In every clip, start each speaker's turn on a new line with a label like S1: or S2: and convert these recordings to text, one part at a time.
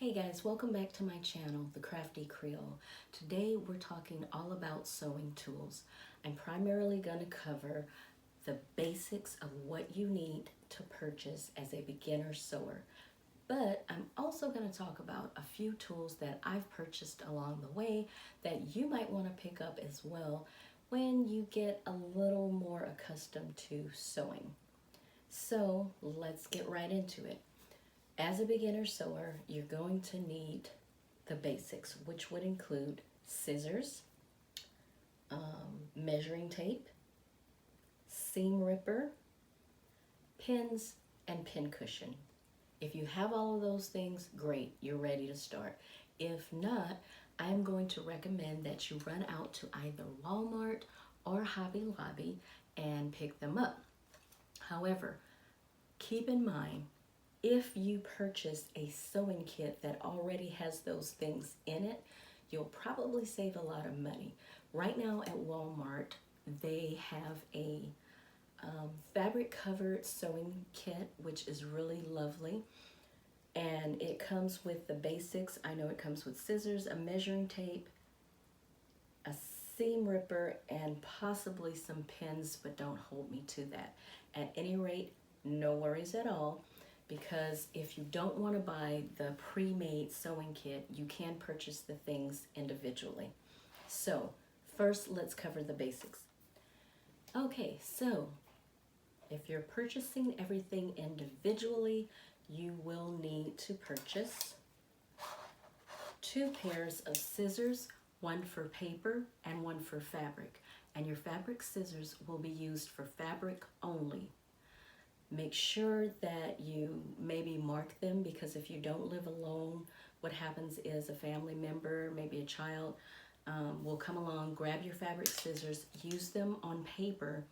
S1: Hey guys, welcome back to my channel, The Crafty Creole. Today we're talking all about sewing tools. I'm primarily going to cover the basics of what you need to purchase as a beginner sewer. But I'm also going to talk about a few tools that I've purchased along the way that you might want to pick up as well when you get a little more accustomed to sewing. So let's get right into it. As a beginner sewer, you're going to need the basics, which would include scissors, measuring tape, seam ripper, pins, and pin cushion. If you have all of those things, great, you're ready to start. If not, I'm going to recommend that you run out to either Walmart or Hobby Lobby and pick them up. However, keep in mind, if you purchase a sewing kit that already has those things in it, you'll probably save a lot of money. Right now at Walmart, they have a fabric covered sewing kit, which is really lovely. And it comes with the basics. I know it comes with scissors, a measuring tape, a seam ripper, and possibly some pins, but don't hold me to that. At any rate, no worries at all, because if you don't want to buy the pre-made sewing kit, you can purchase the things individually. So first, let's cover the basics. Okay, so if you're purchasing everything individually, you will need to purchase 2 pairs of scissors, one for paper and one for fabric. And your fabric scissors will be used for fabric only. Make sure that you maybe mark them, because if you don't live alone, what happens is a family member, maybe a child, will come along, grab your fabric scissors, use them on paper,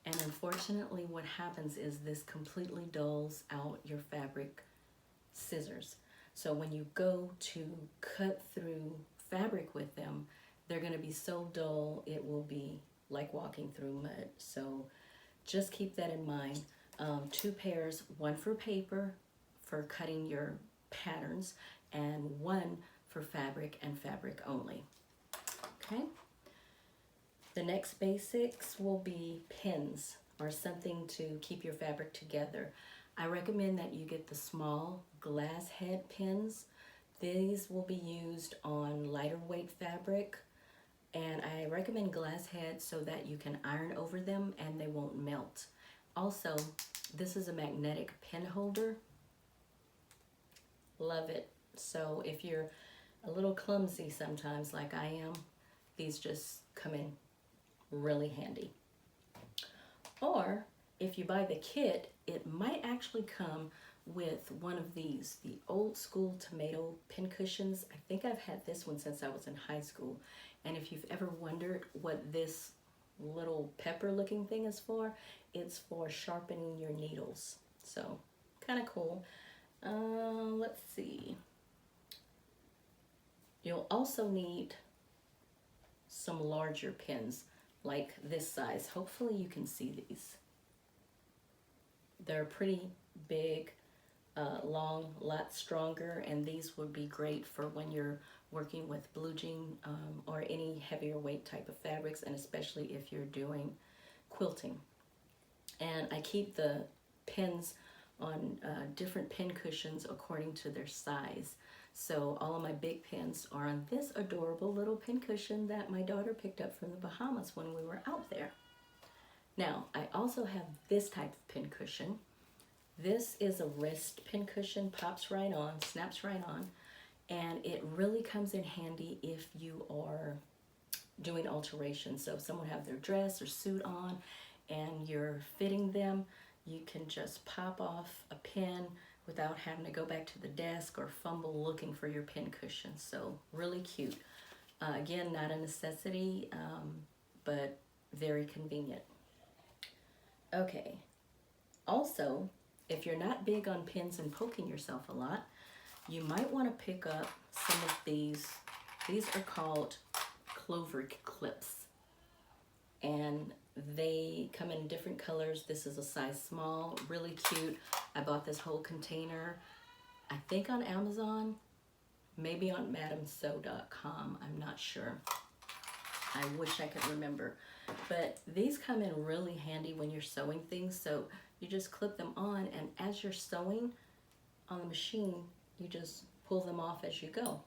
S1: and unfortunately what happens is this completely dulls out your fabric scissors. So when you go to cut through fabric with them, they're going to be so dull it will be like walking through mud. So just keep that in mind. 2 pairs, one for paper for cutting your patterns, and one for fabric and fabric only. Okay. The next basics will be pins, or something to keep your fabric together. I recommend that you get the small glass head pins. These will be used on lighter weight fabric, and I recommend glass head so that you can iron over them and they won't melt. Also, this is a magnetic pin holder. Love it. So if you're a little clumsy sometimes like I am, these just come in really handy. Or if you buy the kit, it might actually come with one of these, the old school tomato pin cushions. I think I've had this one since I was in high school. And if you've ever wondered what this little pepper looking thing is for, it's for sharpening your needles. So kind of cool. Let's see. You'll also need some larger pins like this size. Hopefully you can see these. They're pretty big, long, lot stronger, and these would be great for when you're working with blue jean or any heavier weight type of fabrics, and especially if you're doing quilting. And I keep the pins on different pin cushions according to their size. So all of my big pins are on this adorable little pin cushion that my daughter picked up from the Bahamas when we were out there. Now, I also have this type of pin cushion. This is a wrist pin cushion, pops right on, snaps right on, and it really comes in handy if you are doing alterations. So if someone have their dress or suit on and you're fitting them, you can just pop off a pin without having to go back to the desk or fumble looking for your pin cushion. So really cute. Again, not a necessity, but very convenient. Okay. Also, if you're not big on pins and poking yourself a lot, you might want to pick up some of these. These are called clover clips, and they come in different colors. This is a size small, really cute. I bought this whole container, I think on Amazon, maybe on madamsew.com, I'm not sure. I wish I could remember. But these come in really handy when you're sewing things. So you just clip them on, and as you're sewing on the machine, you just pull them off as you go.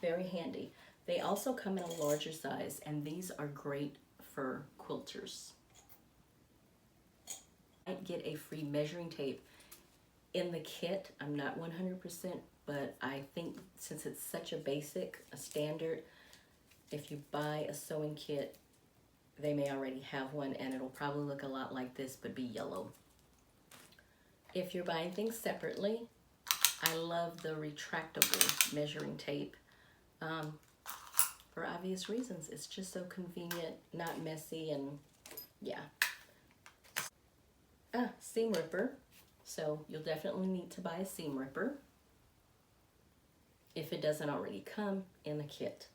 S1: Very handy. They also come in a larger size, and these are great for quilters. I get a free measuring tape in the kit. I'm not 100%, but I think since it's such a basic, a standard, if you buy a sewing kit, they may already have one, and it'll probably look a lot like this but be yellow. If you're buying things separately, I love the retractable measuring tape. For obvious reasons, it's just so convenient, not messy, and yeah. Seam ripper. So you'll definitely need to buy a seam ripper if it doesn't already come in the kit.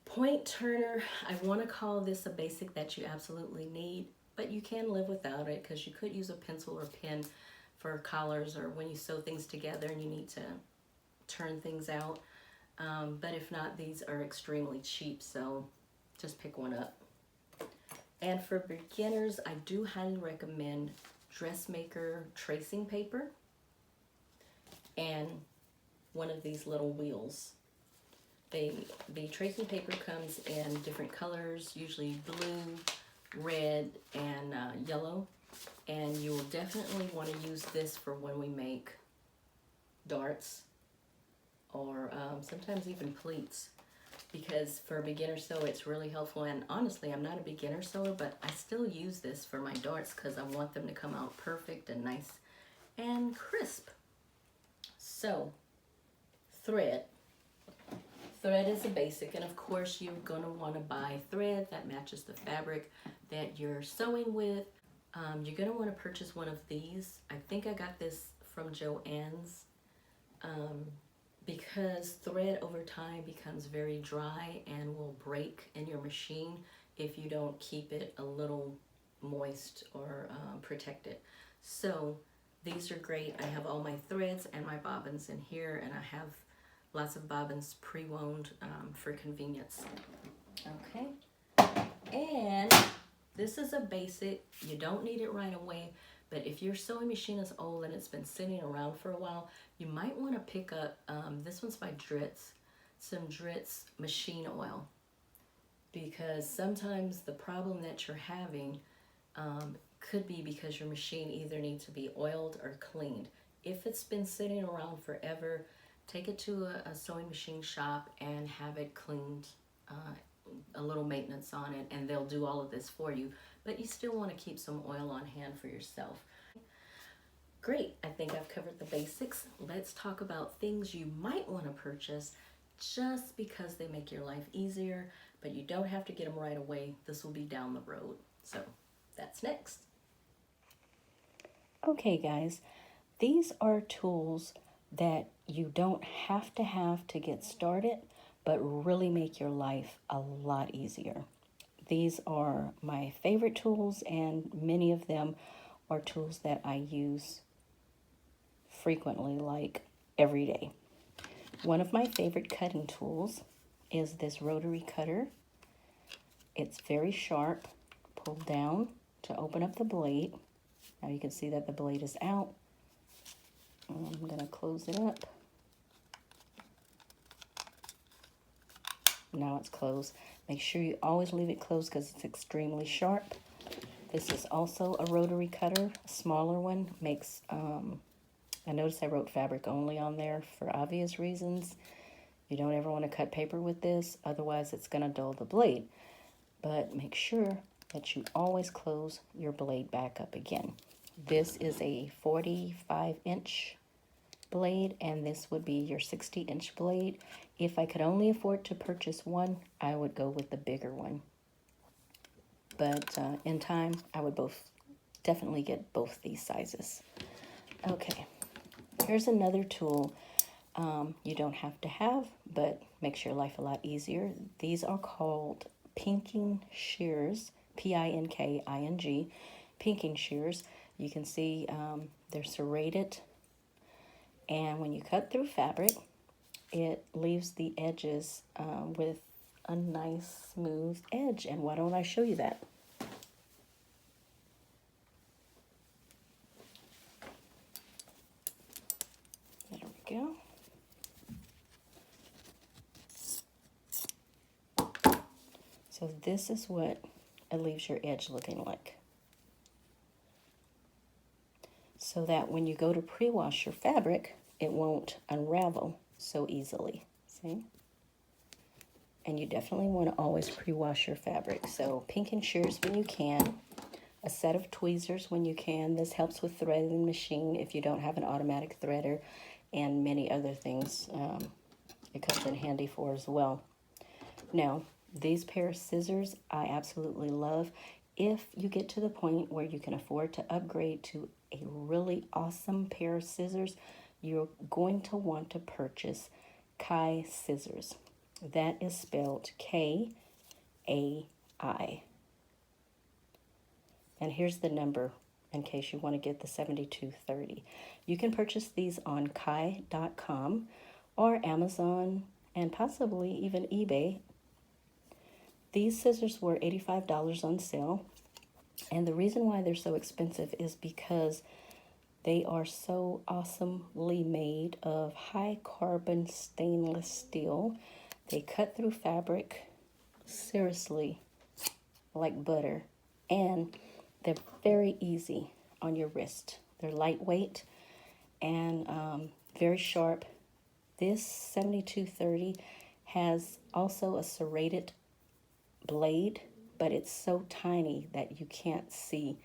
S1: Point turner, I want to call this a basic that you absolutely need, but you can live without it because you could use a pencil or pen for collars or when you sew things together and you need to turn things out. But if not, these are extremely cheap, so just pick one up. And for beginners, I do highly recommend Dressmaker tracing paper and one of these little wheels. The tracing paper comes in different colors, usually blue, red, and yellow. And you will definitely want to use this for when we make darts or sometimes even pleats, because for a beginner sew it's really helpful. And honestly, I'm not a beginner sewer, but I still use this for my darts because I want them to come out perfect and nice and crisp. So thread is a basic, and of course you're going to want to buy thread that matches the fabric that you're sewing with. You're going to want to purchase one of these. I think I got this from Joann's. Because thread over time becomes very dry and will break in your machine if you don't keep it a little moist or protected. So these are great. I have all my threads and my bobbins in here, and I have lots of bobbins pre-wound for convenience. Okay, and this is a basic. You don't need it right away, but if your sewing machine is old and it's been sitting around for a while, you might want to pick up, this one's by Dritz, some Dritz machine oil. Because sometimes the problem that you're having could be because your machine either needs to be oiled or cleaned. If it's been sitting around forever, take it to a sewing machine shop and have it cleaned, a little maintenance on it, and they'll do all of this for you. But you still want to keep some oil on hand for yourself. Great, I think I've covered the basics. Let's talk about things you might want to purchase just because they make your life easier, but you don't have to get them right away. This will be down the road. So that's next. Okay guys, these are tools that you don't have to get started, but really make your life a lot easier. These are my favorite tools, and many of them are tools that I use frequently, like every day. One of my favorite cutting tools is this rotary cutter. It's very sharp. Pull down to open up the blade. Now you can see that the blade is out. I'm going to close it up. Now it's closed. Make sure you always leave it closed because it's extremely sharp. This is also a rotary cutter, a smaller one. Makes, I noticed I wrote fabric only on there for obvious reasons. You don't ever want to cut paper with this, otherwise it's going to dull the blade. But make sure that you always close your blade back up again. This is a 45-inch blade, and this would be your 60-inch blade. If I could only afford to purchase one, I would go with the bigger one. But in time, I would definitely get both these sizes. Okay, here's another tool you don't have to have, but makes your life a lot easier. These are called pinking shears, P-I-N-K-I-N-G, pinking shears. You can see they're serrated, And when you cut through fabric, it leaves the edges with a nice smooth edge. And why don't I show you that? There we go. So this is what it leaves your edge looking like. So that when you go to pre-wash your fabric, it won't unravel so easily. See? And you definitely want to always pre-wash your fabric. So pinking shears when you can, a set of tweezers when you can. This helps with threading the machine if you don't have an automatic threader, and many other things it comes in handy for as well. Now, these pair of scissors I absolutely love. If you get to the point where you can afford to upgrade to a really awesome pair of scissors, you're going to want to purchase Kai scissors. That is spelled K-A-I. And here's the number in case you want to get the 7230. You can purchase these on kai.com or Amazon and possibly even eBay. These scissors were $85 on sale. And the reason why they're so expensive is because they are so awesomely made of high carbon stainless steel. They cut through fabric seriously like butter, and they're very easy on your wrist. They're lightweight and very sharp. This 7230 has also a serrated blade, but it's so tiny that you can't see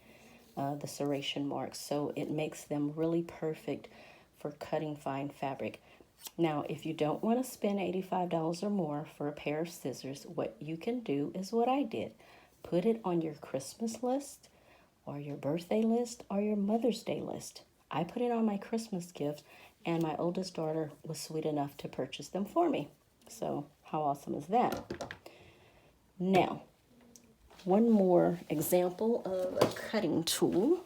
S1: the serration marks. So it makes them really perfect for cutting fine fabric. Now, if you don't want to spend $85 or more for a pair of scissors, what you can do is what I did. Put it on your Christmas list or your birthday list or your Mother's Day list. I put it on my Christmas gift, and my oldest daughter was sweet enough to purchase them for me. So how awesome is that? Now, one more example of a cutting tool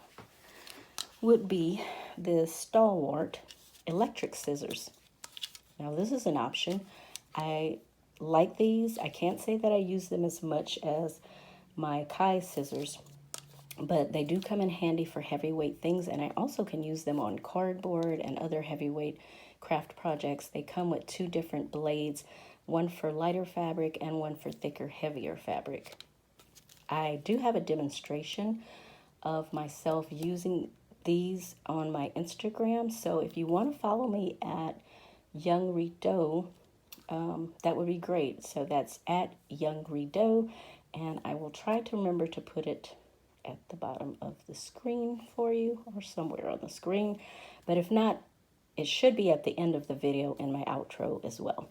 S1: would be the Stalwart electric scissors. Now, this is an option. I like these. I can't say that I use them as much as my Kai scissors, but they do come in handy for heavyweight things, and I also can use them on cardboard and other heavyweight craft projects. They come with two different blades, one for lighter fabric and one for thicker, heavier fabric. I do have a demonstration of myself using these on my Instagram, so if you want to follow me at Young Rideau, that would be great. So that's at Young Rideau, and I will try to remember to put it at the bottom of the screen for you or somewhere on the screen. But if not, it should be at the end of the video in my outro as well.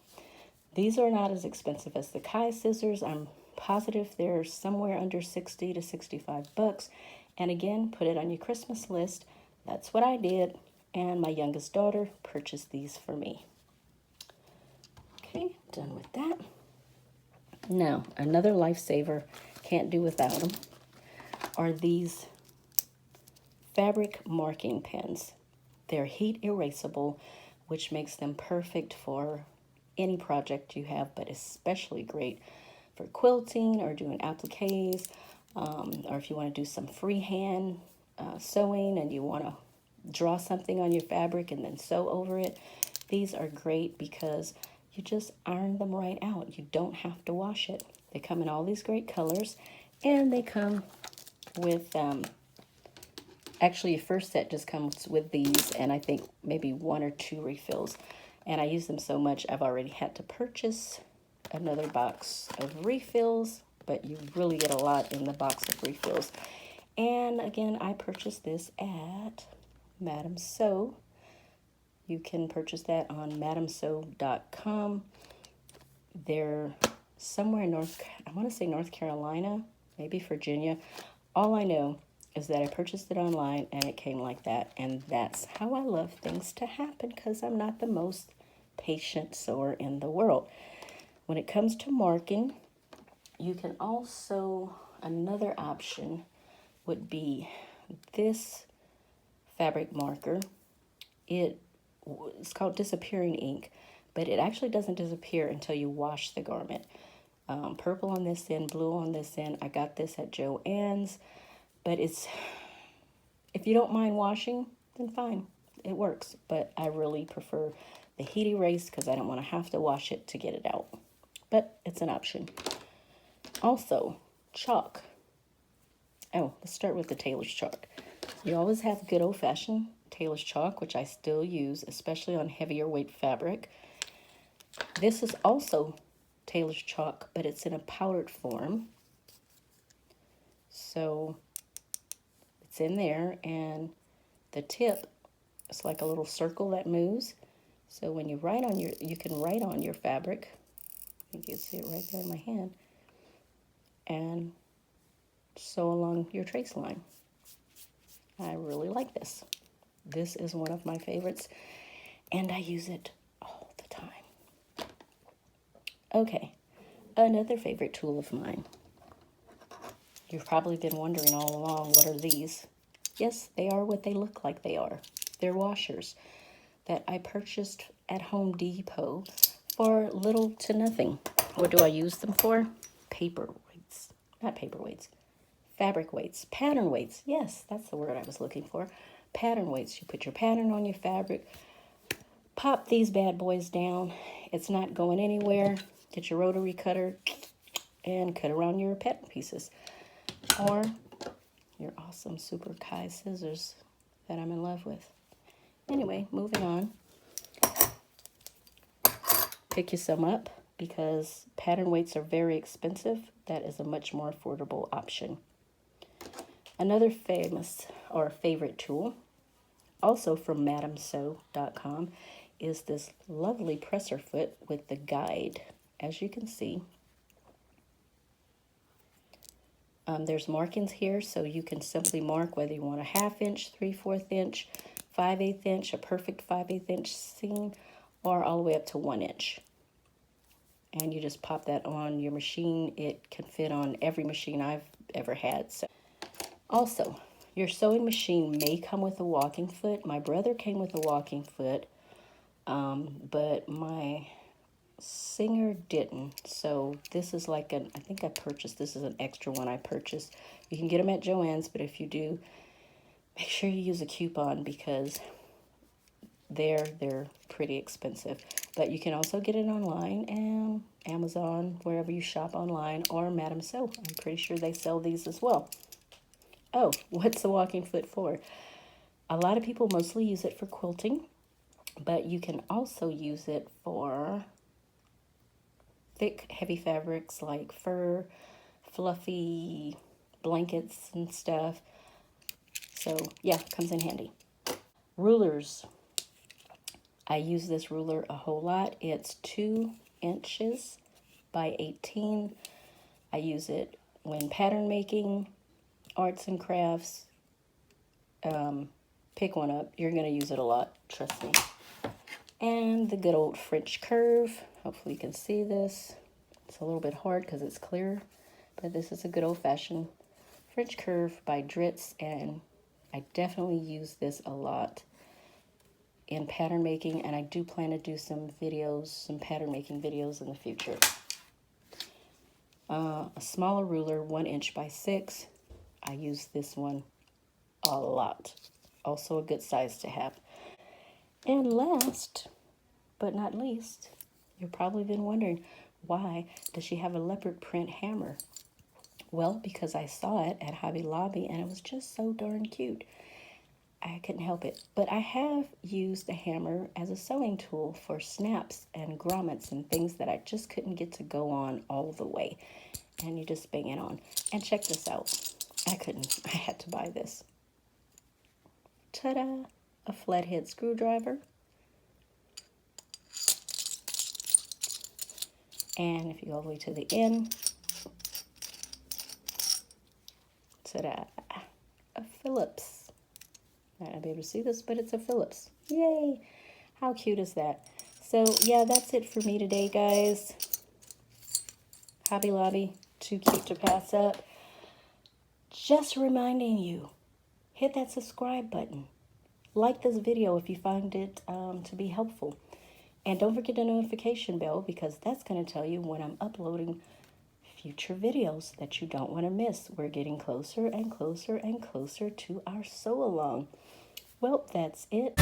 S1: These are not as expensive as the Kai scissors. I'm positive they're somewhere under 60 to 65 bucks. And again, put it on your Christmas list. That's what I did. And my youngest daughter purchased these for me. Okay, done with that. Now, another lifesaver, can't do without them, are these fabric marking pens. They're heat erasable, which makes them perfect for any project you have, but especially great for quilting or doing appliques, or if you want to do some freehand sewing and you want to draw something on your fabric and then sew over it. These are great because you just iron them right out. You don't have to wash it. They come in all these great colors, and they come with, actually your first set just comes with these, and I think maybe one or two refills. And I use them so much, I've already had to purchase another box of refills, but you really get a lot in the box of refills. And again, I purchased this at Madame Sew. You can purchase that on madamesew.com. They're somewhere in I want to say North Carolina, maybe Virginia. All I know is that I purchased it online and it came like that. And that's how I love things to happen, because I'm not the most patient sewer in the world. When it comes to marking, you can also, another option would be this fabric marker. It it's called disappearing ink, but it actually doesn't disappear until you wash the garment. Purple on this end, blue on this end. I got this at Joann's, but if you don't mind washing, then fine, it works. But I really prefer the heat erase because I don't want to have to wash it to get it out. But it's an option. Also, chalk. Oh, let's start with the Taylor's chalk. You always have good old-fashioned Taylor's chalk, which I still use, especially on heavier weight fabric. This is also Taylor's chalk, but it's in a powdered form. So it's in there, and the tip is like a little circle that moves. So when you write on you can write on your fabric. I think you can see it right there in my hand. And sew along your trace line. I really like this. This is one of my favorites, and I use it all the time. Okay, another favorite tool of mine. You've probably been wondering all along, what are these? Yes, they are what they look like they are. They're washers that I purchased at Home Depot for little to nothing. What do I use them for? Paper weights. Not paper weights. Fabric weights. Pattern weights. Yes, that's the word I was looking for. Pattern weights. You put your pattern on your fabric. Pop these bad boys down. It's not going anywhere. Get your rotary cutter and cut around your pattern pieces. Or your awesome Super Kai scissors that I'm in love with. Anyway, moving on. Pick you some up because pattern weights are very expensive. That is a much more affordable option. Another famous or favorite tool, also from MadamSew.com, is this lovely presser foot with the guide. As you can see, there's markings here, so you can simply mark whether you want a 1/2 inch, 3/4 inch, 5/8 inch, a perfect 5/8 inch seam, or all the way up to 1 inch. And you just pop that on your machine. It can fit on every machine I've ever had. So, also, your sewing machine may come with a walking foot. My brother came with a walking foot, but my Singer didn't. So this is like I think I purchased, this is an extra one I purchased. You can get them at Joann's, but if you do, make sure you use a coupon because they're pretty expensive. But you can also get it online and Amazon, wherever you shop online, or Madam Sew. I'm pretty sure they sell these as well. Oh, what's the walking foot for? A lot of people mostly use it for quilting, but you can also use it for thick, heavy fabrics like fur, fluffy blankets and stuff. So yeah, comes in handy. Rulers. I use this ruler a whole lot. It's 2 inches by 18. I use it when pattern making, arts and crafts. Pick one up. You're going to use it a lot, trust me. And the good old French curve. Hopefully you can see this. It's a little bit hard because it's clear, but this is a good old-fashioned French curve by Dritz, and I definitely use this a lot in pattern making, and I do plan to do some videos, some pattern making videos in the future. A smaller ruler, 1 inch by 6. I use this one a lot. Also a good size to have. And last but not least, you've probably been wondering, why does she have a leopard print hammer? Well, because I saw it at Hobby Lobby and it was just so darn cute. I couldn't help it. But I have used a hammer as a sewing tool for snaps and grommets and things that I just couldn't get to go on all the way. And you just bang it on. And check this out. I had to buy this. Ta-da! A flathead screwdriver. And if you go all the way to the end, ta-da! A Phillips. I might not be able to see this, but it's a Phillips. Yay! How cute is that? So, yeah, that's it for me today, guys. Hobby Lobby, too cute to pass up. Just reminding you, hit that subscribe button. like this video if you find it to be helpful. And don't forget the notification bell, because that's going to tell you when I'm uploading future videos that you don't want to miss. We're getting closer and closer and closer to our sew along. Well, that's it.